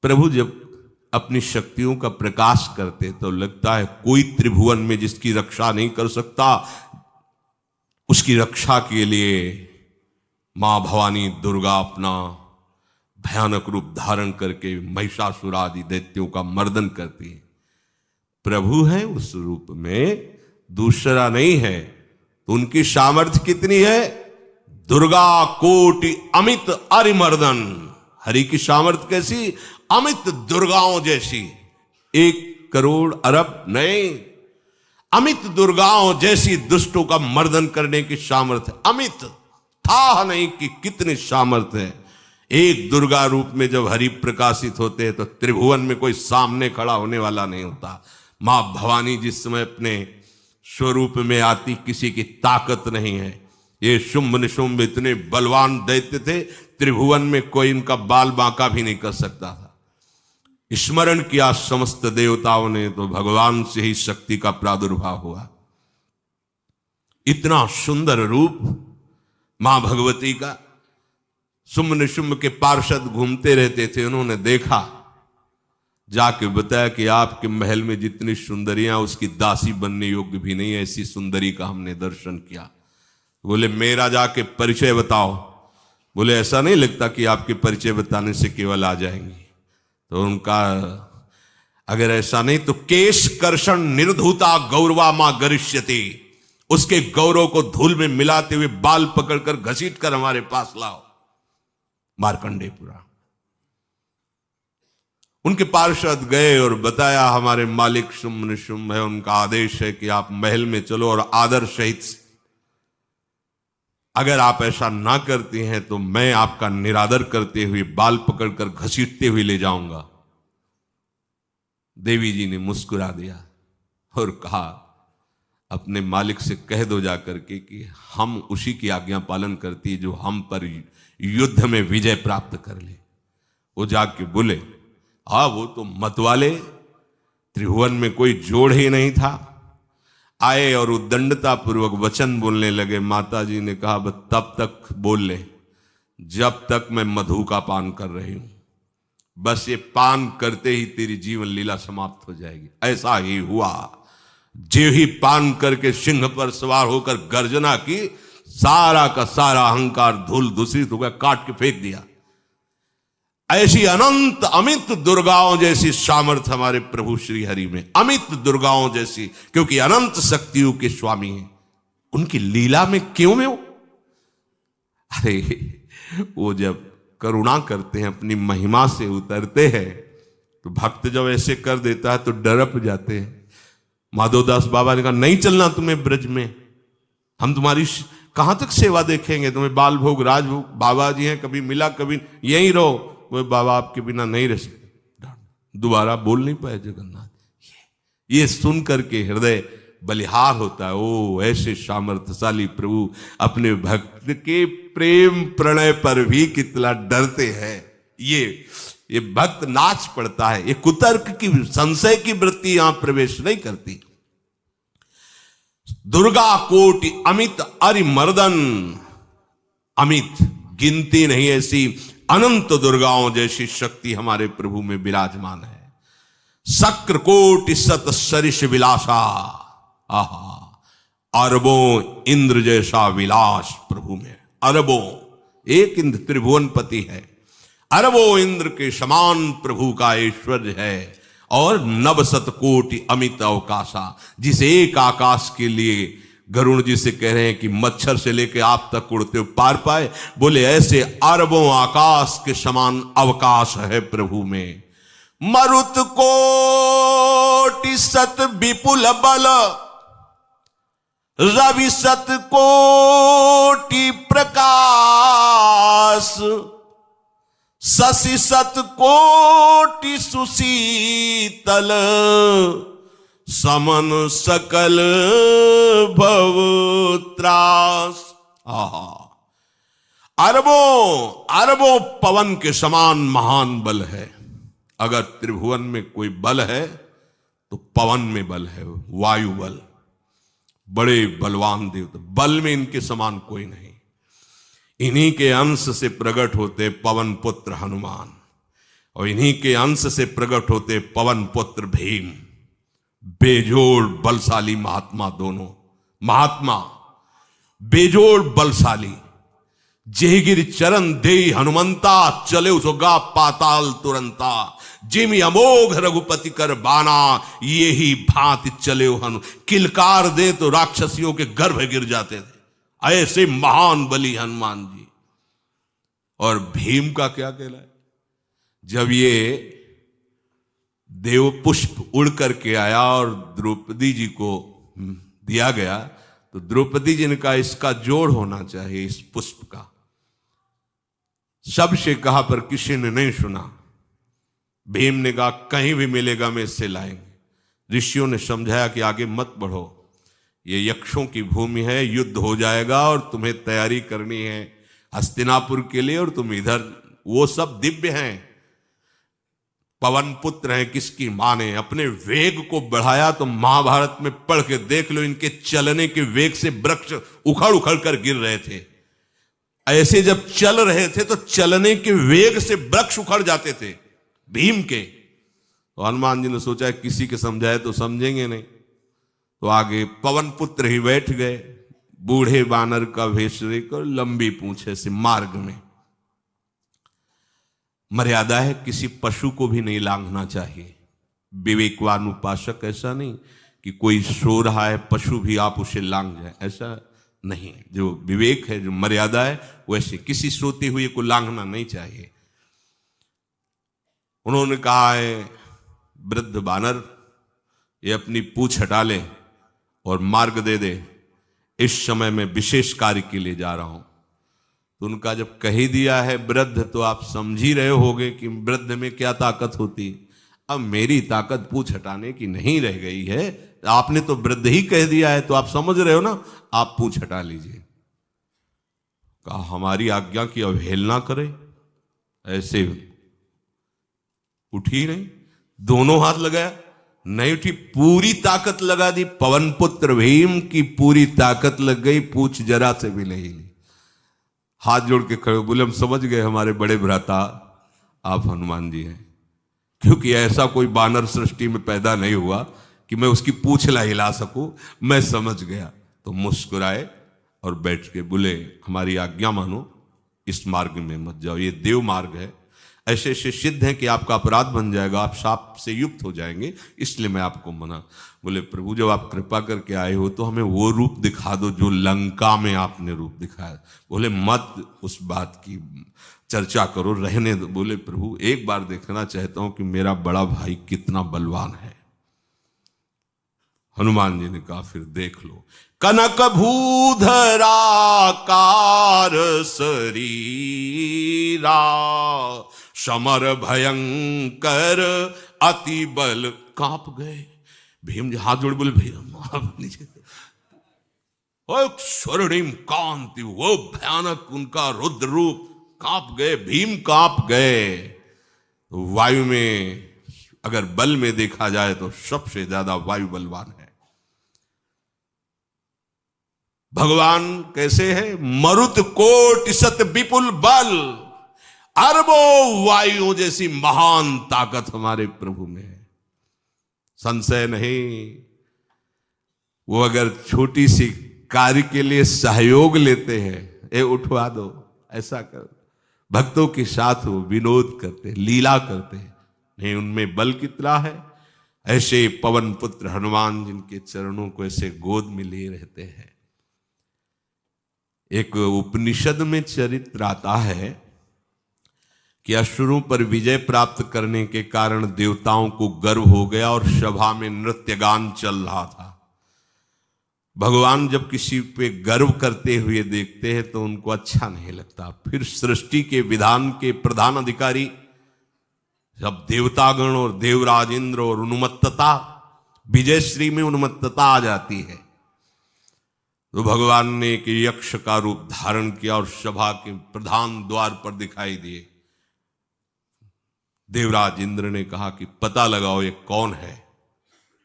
प्रभु जब अपनी शक्तियों का प्रकाश करते तो लगता है कोई त्रिभुवन में जिसकी रक्षा नहीं कर सकता, उसकी रक्षा के लिए मां भवानी दुर्गा अपना भयानक रूप धारण करके महिषासुर आदि दैत्यों का मर्दन करती है। प्रभु है उस रूप में, दूसरा नहीं है। तो उनकी सामर्थ्य कितनी है? दुर्गा कोटि अमित अरिमर्दन। हरि की सामर्थ्य कैसी? अमित दुर्गाओं जैसी। 1 करोड़ अरब नहीं, अमित दुर्गाओं जैसी दुष्टों का मर्दन करने की सामर्थ्य। अमित था नहीं कि कितनी सामर्थ्य है। एक दुर्गा रूप में जब हरि प्रकाशित होते हैं तो त्रिभुवन में कोई सामने खड़ा होने वाला नहीं होता। मां भवानी जिस समय अपने स्वरूप में आती, किसी की ताकत नहीं है। ये शुंभ निशुंभ इतने बलवान दैत्य थे, त्रिभुवन में कोई इनका बाल बांका भी नहीं कर सकता था। स्मरण किया समस्त देवताओं ने तो भगवान से ही शक्ति का प्रादुर्भाव हुआ। इतना सुंदर रूप मां भगवती का। शुंभ निशुंभ के पार्षद घूमते रहते थे, उन्होंने देखा, जाके बताया कि आपके महल में जितनी सुंदरियां उसकी दासी बनने योग्य भी नहीं है, ऐसी सुंदरी का हमने दर्शन किया। बोले मेरा जाके परिचय बताओ। बोले ऐसा नहीं लगता कि आपके परिचय बताने से केवल आ जाएंगी। तो उनका अगर ऐसा नहीं तो केश कर्षण निर्धूता गौरवा मां गरिष्यति, उसके गौरव को धूल में मिलाते हुए बाल पकड़कर घसीट कर हमारे पास लाओ। मार्कंडेयपुरा उनके पार्षद गए और बताया हमारे मालिक शुंभ निशुंभ है, उनका आदेश है कि आप महल में चलो और आदर सहित, अगर आप ऐसा ना करती हैं तो मैं आपका निरादर करते हुए बाल पकड़कर घसीटते हुए ले जाऊंगा। देवी जी ने मुस्कुरा दिया और कहा अपने मालिक से कह दो जाकर के कि हम उसी की आज्ञा पालन करती जो हम पर युद्ध में विजय प्राप्त कर ले। वो जाके बोले हाँ वो तो मतवाले, त्रिभुवन में कोई जोड़ ही नहीं था। आए और उद्दंडता पूर्वक वचन बोलने लगे। माता जी ने कहा बस तब तक बोल ले जब तक मैं मधु का पान कर रही हूं, बस ये पान करते ही तेरी जीवन लीला समाप्त हो जाएगी। ऐसा ही हुआ। जो ही पान करके सिंह पर सवार होकर गर्जना की, सारा का सारा अहंकार धूल दूषित हो गया, काट के फेंक दिया। ऐसी अनंत अमित दुर्गाओं जैसी सामर्थ्य हमारे प्रभु श्री हरि में, अमित दुर्गाओं जैसी, क्योंकि अनंत शक्तियों के स्वामी हैं। उनकी लीला में क्यों में हो? अरे वो जब करुणा करते हैं, अपनी महिमा से उतरते हैं, तो भक्त जब ऐसे कर देता है तो डरप जाते हैं। माधवदास बाबा ने कहा नहीं चलना तुम्हें ब्रज में, हम तुम्हारी कहां तक सेवा देखेंगे, तुम्हें बाल भोग राजभोग। बाबा जी हैं, कभी मिला कभी यहीं रहो। वो बाबा आपके बिना नहीं रह सकते। दोबारा बोल नहीं पाए जगन्नाथ। ये सुन करके हृदय बलिहार होता है। ओ ऐसे सामर्थ्यशाली प्रभु अपने भक्त के प्रेम प्रणय पर भी कितना डरते हैं। ये भक्त नाच पड़ता है। ये कुतर्क की, संशय की वृत्ति यहां प्रवेश नहीं करती। दुर्गा कोटि अमित अरिमर्दन, अमित गिनती नहीं ऐसी अनंत दुर्गाओं जैसी शक्ति हमारे प्रभु में विराजमान है। शक्र कोटि सत सरिष विलासा, आहा अरबों इंद्र जैसा विलास प्रभु में। अरबों, एक इंद्र त्रिभुवनपति है, अरबों इंद्र के समान प्रभु का ऐश्वर्य है। और नवशत कोटि अमित अवकाशा, जिस एक आकाश के लिए गरुड़ जी से कह रहे हैं कि मच्छर से लेके आप तक उड़ते हो पार पाए, बोले ऐसे अरबों आकाश के समान अवकाश है प्रभु में। मरुत कोटि सत विपुल बल, रवि सत कोटि प्रकाश, शशि सत कोटि सुशीतल, समन सकल भव त्रास। अरबों पवन के समान महान बल है। अगर त्रिभुवन में कोई बल है तो पवन में बल है, वायु बल। बड़े बलवान देवता, बल में इनके समान कोई नहीं। इन्हीं के अंश से प्रकट होते पवन पुत्र हनुमान। और इन्हीं के अंश से प्रकट होते पवन पुत्र भीम, बेजोड़ बलशाली महात्मा। दोनों महात्मा बेजोड़ बलशाली। जेहगिर चरण दे हनुमंता, चले उसोगा पाताल तुरंता। जिमि अमोघ रघुपति कर बाना, ये ही भांति चले हनु। किलकार दे तो राक्षसियों के गर्भ गिर जाते थे, ऐसे महान बली हनुमान जी। और भीम का क्या कहला है? जब ये देव पुष्प उड़ करके आया और द्रौपदी जी को दिया गया, तो द्रौपदी जी ने कहा इसका जोड़ होना चाहिए, इस पुष्प का। सबसे कहा पर किसी ने नहीं सुना। भीम ने कहा कहीं भी मिलेगा मैं इससे लाएंगे। ऋषियों ने समझाया कि आगे मत बढ़ो, ये यक्षों की भूमि है, युद्ध हो जाएगा और तुम्हें तैयारी करनी है हस्तिनापुर के लिए, और तुम इधर। वो सब दिव्य हैं, पवन पुत्र हैं। किसकी मां ने अपने वेग को बढ़ाया तो महाभारत में पढ़ के देख लो, इनके चलने के वेग से वृक्ष उखड़ उखड़ कर गिर रहे थे। ऐसे जब चल रहे थे तो चलने के वेग से वृक्ष उखड़ जाते थे भीम के। तो हनुमान जी ने सोचा किसी के समझाए तो समझेंगे नहीं, तो आगे पवन पुत्र ही बैठ गए, बूढ़े बानर का वेश लेकर, लंबी पूंछे से। मार्ग में मर्यादा है, किसी पशु को भी नहीं लांघना चाहिए। विवेकवान उपासक ऐसा नहीं कि कोई सो रहा है पशु भी आप उसे लांघ जाए, ऐसा नहीं। जो विवेक है, जो मर्यादा है, वैसे किसी सोते हुए को लांघना नहीं चाहिए। उन्होंने कहा है वृद्ध बानर ये अपनी पूंछ हटा ले और मार्ग दे दे, इस समय मैं विशेष कार्य के लिए जा रहा हूं। तो उनका जब कह ही दिया है वृद्ध, तो आप समझ ही रहे होगे कि वृद्ध में क्या ताकत होती। अब मेरी ताकत पूंछ हटाने की नहीं रह गई है, आपने तो वृद्ध ही कह दिया है, तो आप समझ रहे हो ना, आप पूंछ हटा लीजिए। कहा हमारी आज्ञा की अवहेलना करे, ऐसे उठी नहीं, दोनों हाथ लगाया, नहीं उठी, पूरी ताकत लगा दी। पवन पुत्र भीम की पूरी ताकत लग गई, पूंछ जरा से भी नहीं ली। हाथ जोड़ के खड़े बोले हम समझ गए हमारे बड़े भ्राता आप हनुमान जी हैं, क्योंकि ऐसा कोई बानर सृष्टि में पैदा नहीं हुआ कि मैं उसकी पूंछ ला हिला सकूं। मैं समझ गया। तो मुस्कुराए और बैठ के बोले हमारी आज्ञा मानो, इस मार्ग में मत जाओ, ये देव मार्ग है। ऐसे ऐसे सिद्ध है कि आपका अपराध बन जाएगा, आप शाप से युक्त हो जाएंगे, इसलिए मैं आपको मना। बोले प्रभु जब आप कृपा करके आए हो तो हमें वो रूप दिखा दो जो लंका में आपने रूप दिखाया। बोले मत उस बात की चर्चा करो, रहने दो। बोले प्रभु एक बार देखना चाहता हूं कि मेरा बड़ा भाई कितना बलवान है। हनुमान जी ने कहा फिर देख लो। कनक भूधरा कार शरीरा, समर भयंकर अति बल। कांप गए भीम जी, हाथ जोड़ बोले भैया नीचे। स्वर्णिम कांति, वो भयानक उनका रुद्र रूप, कांप गए भीम, कांप गए। वायु में अगर बल में देखा जाए तो सबसे ज्यादा वायु बलवान है। भगवान कैसे है? मरुत कोटि सत विपुल बल, अरबों वायु जैसी महान ताकत हमारे प्रभु में है, संशय नहीं। वो अगर छोटी सी कार्य के लिए सहयोग लेते हैं, ए उठवा दो, ऐसा कर, भक्तों के साथ वो विनोद करते, लीला करते, नहीं उनमें बल कितना है। ऐसे पवन पुत्र हनुमान जिनके चरणों को ऐसे गोद में लिए रहते हैं। एक उपनिषद में चरित्र आता है कि असुरों पर विजय प्राप्त करने के कारण देवताओं को गर्व हो गया और सभा में नृत्य गान चल रहा था। भगवान जब किसी पे गर्व करते हुए देखते हैं तो उनको अच्छा नहीं लगता। फिर सृष्टि के विधान के प्रधान अधिकारी जब देवतागण और देवराज इंद्र और उन्मत्तता, विजयश्री में उन्मत्तता आ जाती है, तो भगवान ने एक यक्ष का रूप धारण किया और सभा के प्रधान द्वार पर दिखाई दिए। देवराज इंद्र ने कहा कि पता लगाओ ये कौन है,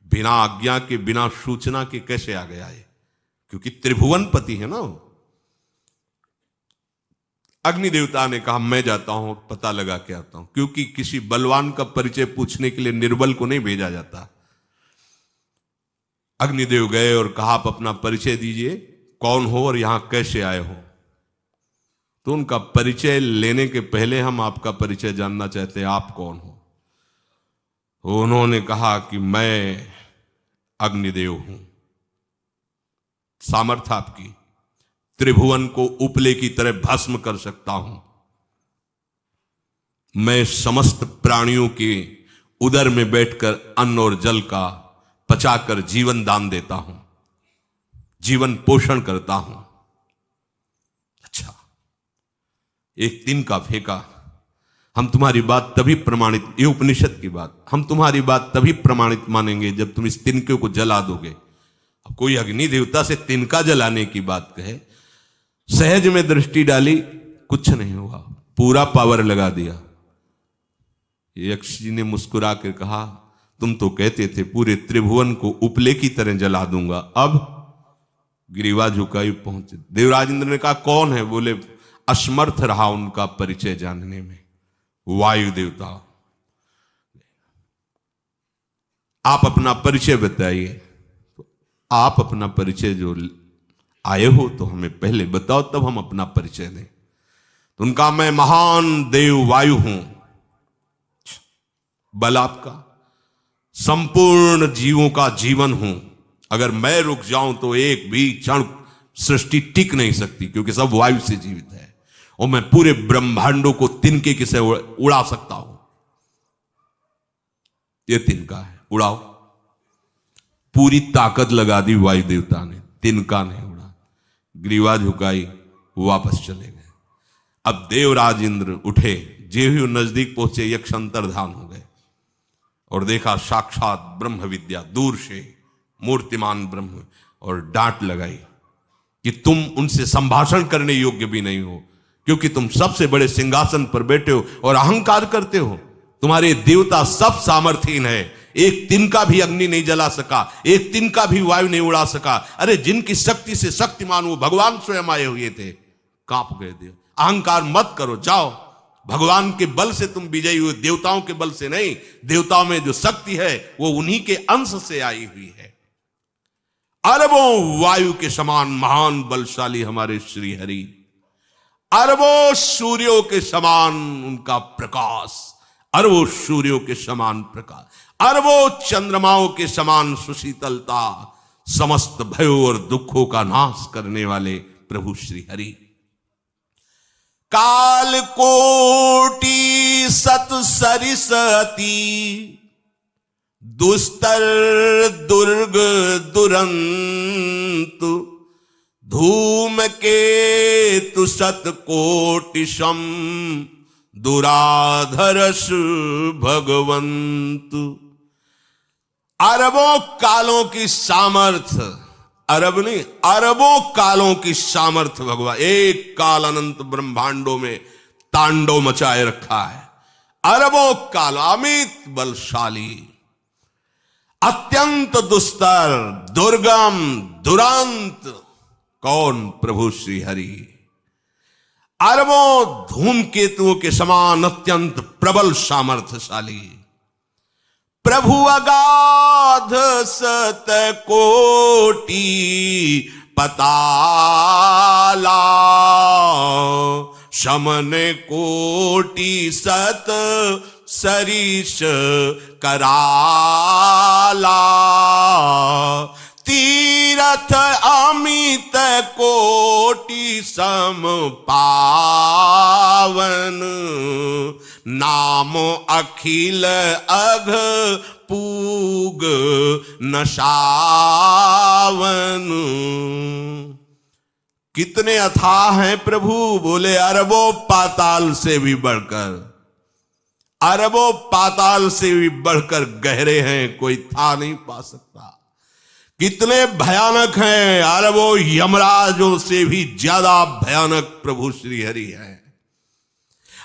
बिना आज्ञा के, बिना सूचना के कैसे आ गया है, क्योंकि त्रिभुवनपति है ना। अग्नि देवता ने कहा मैं जाता हूं, पता लगा के आता हूं, क्योंकि किसी बलवान का परिचय पूछने के लिए निर्बल को नहीं भेजा जाता। अग्निदेव गए और कहा आप अपना परिचय दीजिए, कौन हो और यहां कैसे आए हो। तो उनका परिचय लेने के पहले हम आपका परिचय जानना चाहते हैं, आप कौन हो। तो उन्होंने कहा कि मैं अग्निदेव हूं। सामर्थ्य आपकी, त्रिभुवन को उपले की तरह भस्म कर सकता हूं। मैं समस्त प्राणियों के उदर में बैठकर अन्न और जल का पचाकर जीवन दान देता हूं, जीवन पोषण करता हूं। अच्छा, एक तिनका फेंका, हम तुम्हारी बात तभी प्रमाणित, ये उपनिषद की बात, हम तुम्हारी बात तभी प्रमाणित मानेंगे जब तुम इस तिनके को जला दोगे। अब कोई अग्नि देवता से तिनका जलाने की बात कहे, सहज में दृष्टि डाली, कुछ नहीं हुआ, पूरा पावर लगा दिया। यक्ष जी ने मुस्कुरा कर कहा तुम तो कहते थे पूरे त्रिभुवन को उपले की तरह जला दूंगा, अब गिरीवा झुकाई पहुंचे। देवराज इंद्र ने कहा कौन है। बोले असमर्थ रहा उनका परिचय जानने में, वायु देवता। आप अपना परिचय बताइए। तो आप अपना परिचय जो आए हो तो हमें पहले बताओ, तब हम अपना परिचय दें। तो उनका मैं महान देव वायु हूं। बल आपका, संपूर्ण जीवों का जीवन हूं। अगर मैं रुक जाऊं तो एक भी क्षण सृष्टि टिक नहीं सकती, क्योंकि सब वायु से जीवित है। और मैं पूरे ब्रह्मांडों को तिनके से उड़ा सकता हूं। ये तिनका है, उड़ाओ। पूरी ताकत लगा दी वायु देवता ने, तिनका नहीं उड़ा। ग्रीवा झुकाई, वापस चले गए। अब देवराज इंद्र उठे, जे ही नजदीक पहुंचे यक्ष अंतर्धान हो गए और देखा साक्षात ब्रह्म विद्या दूर से मूर्तिमान ब्रह्म, और डांट लगाई कि तुम उनसे संभाषण करने योग्य भी नहीं हो, क्योंकि तुम सबसे बड़े सिंहासन पर बैठे हो और अहंकार करते हो। तुम्हारे देवता सब सामर्थ्यहीन है, एक तिनका भी अग्नि नहीं जला सका, एक तिनका भी वायु नहीं उड़ा सका। अरे जिनकी शक्ति से शक्तिमान वो भगवान स्वयं आए हुए थे, कांप गए देव। अहंकार मत करो, जाओ। भगवान के बल से तुम विजयी हुए, देवताओं के बल से नहीं। देवताओं में जो शक्ति है वो उन्हीं के अंश से आई हुई है। अरबों वायु के समान महान बलशाली हमारे श्री हरि, अरबों सूर्यों के समान उनका प्रकाश, अरबों सूर्यों के समान प्रकाश, अरबों चंद्रमाओं के समान सुशीतलता, समस्त भयों और दुखों का नाश करने वाले प्रभु श्री हरि। काल कोटि सत सरिस अति, दुस्तर दुर्ग दुरंत, धूम के तु सत कोटिशम, दुराधरस भगवंत। अरबों कालों की सामर्थ्य, अरब नहीं अरबों कालों की सामर्थ्य भगवान, एक काल अनंत ब्रह्मांडों में तांडव मचाए रखा है। अरबों काल, अमित बलशाली, अत्यंत दुस्तर, दुर्गम, दुरांत। कौन? प्रभु श्री हरि। अरबों धूमकेतुओं के समान अत्यंत प्रबल सामर्थ्यशाली प्रभु, अगाध सत कोटि पताला, शमन कोटि सत सरिस कराला, तीरथ अमित कोटि सम पावन, नाम अखिल अघ पूग नशावन। कितने अथाह हैं प्रभु? बोले अरबों पाताल से भी बढ़कर, अरबों पाताल से भी बढ़कर गहरे हैं, कोई था नहीं पा सकता। कितने भयानक हैं? अरबों यमराजों से भी ज्यादा भयानक प्रभु श्री हरि है।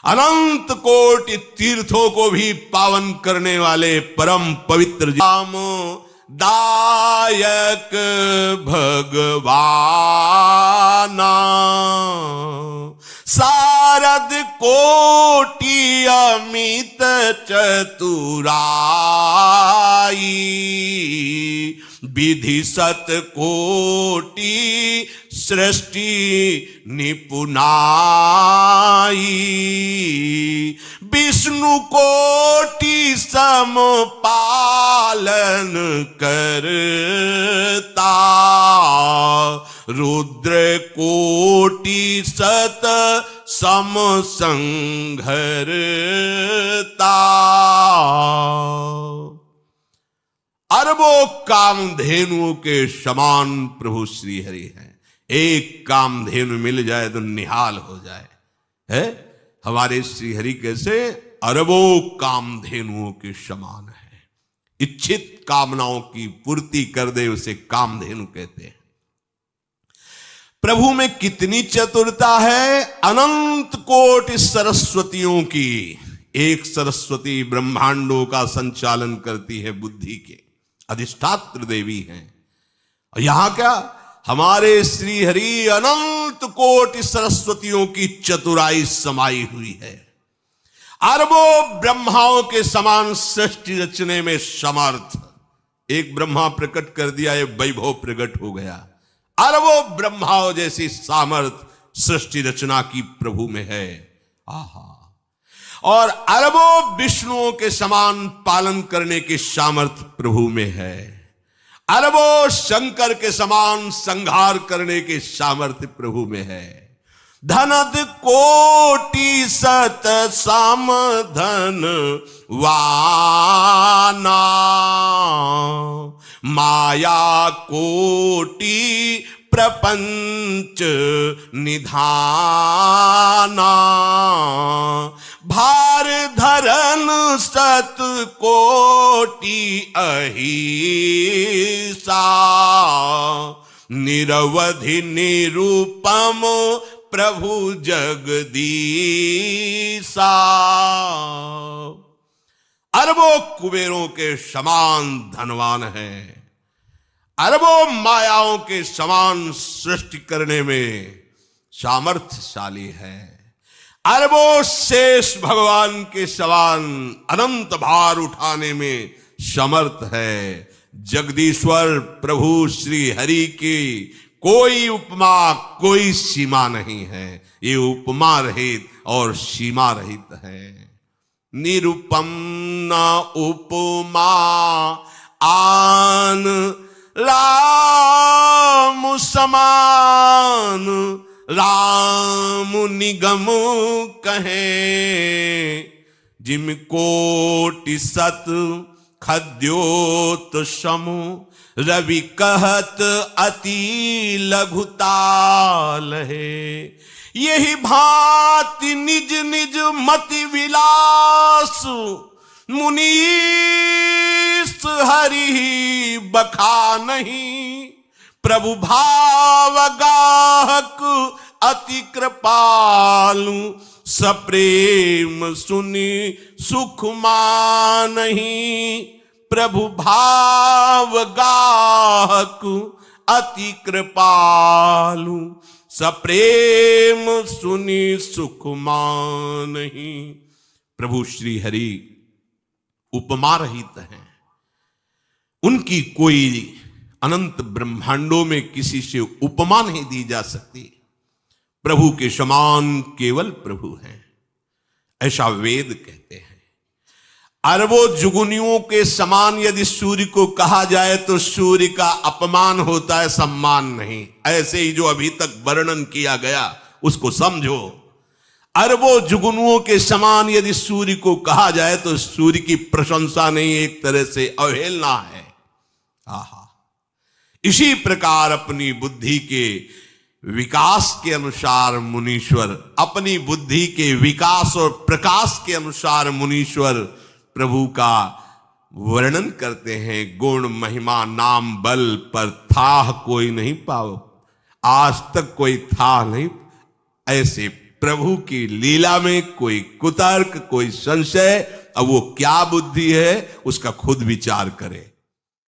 अनंत कोटि तीर्थों को भी पावन करने वाले परम पवित्र राम दायक भगवाना, सारद कोटि अमित चतुराई, विधि सत कोटि सृष्टि निपुनाई, विष्णु कोटि सम पालन करता, रुद्र कोटि सत सम संघरता। अरबों कामधेनुओं के समान प्रभु श्री हरि हैं। एक कामधेनु मिल जाए तो निहाल हो जाए। है हमारे श्री हरि कैसे? अरबों कामधेनुओं के समान है। इच्छित कामनाओं की पूर्ति कर दे उसे कामधेनु कहते हैं। प्रभु में कितनी चतुरता है। अनंत कोटि सरस्वतियों की एक सरस्वती ब्रह्मांडों का संचालन करती है, बुद्धि के अधिष्ठात्र देवी हैं। और यहां क्या, हमारे श्री हरि अनंत कोटि सरस्वतियों की चतुराई समाई हुई है। अरबों ब्रह्माओं के समान सृष्टि रचने में समर्थ। एक ब्रह्मा प्रकट कर दिया, ये वैभव प्रकट हो गया। अरबों ब्रह्माओं जैसी सामर्थ सृष्टि रचना की प्रभु में है। आहा। और अरबों विष्णुओं के समान पालन करने की सामर्थ प्रभु में है। अरबों शंकर के समान संहार करने की सामर्थ्य प्रभु में है। धनद कोटि सत सम धन वाना, माया कोटि प्रपंच निधाना, भार धरन सत कोटि अहिसा, निरवधि निरूपम प्रभु जगदीसा। अरबों कुबेरों के समान धनवान है। अरबों मायाओं के समान सृष्टि करने में सामर्थ्यशाली है। अरबों शेष भगवान के समान अनंत भार उठाने में समर्थ है। जगदीश्वर प्रभु श्री हरि की कोई उपमा, कोई सीमा नहीं है। ये उपमा रहित और सीमा रहित है। निरुपम न उपमा आन राम समान, राम निगम कहे, जिम कोटि सत खद्योत समु, रवि कहत अति लघुताल है। यही भांति निज निज मति विलास, मुनीस हरि बखा नहीं। प्रभु भाव गाहक अति कृपालु, सप्रेम सुनि सुख मानहि। प्रभु भाव गाहक अति कृपालु, सप्रेम सुनि सुख मानहि। प्रभु श्री हरि उपमा रहित हैं। उनकी कोई अनंत ब्रह्मांडों में किसी से उपमा नहीं दी जा सकती। प्रभु के समान केवल प्रभु हैं, ऐसा वेद कहते हैं। अरबों जुगुनियों के समान यदि सूर्य को कहा जाए तो सूर्य का अपमान होता है, सम्मान नहीं। ऐसे ही जो अभी तक वर्णन किया गया उसको समझो। अरबों जुगनुओं के समान यदि सूर्य को कहा जाए तो सूर्य की प्रशंसा नहीं, एक तरह से अवहेलना है। आहा। इसी प्रकार अपनी बुद्धि के विकास के अनुसार मुनीश्वर, अपनी बुद्धि के विकास और प्रकाश के अनुसार मुनीश्वर प्रभु का वर्णन करते हैं। गुण महिमा नाम बल पर था कोई नहीं पाओ, आज तक कोई था नहीं। ऐसे प्रभु की लीला में कोई कुतर्क, कोई संशय, अब वो क्या बुद्धि है उसका खुद विचार करे।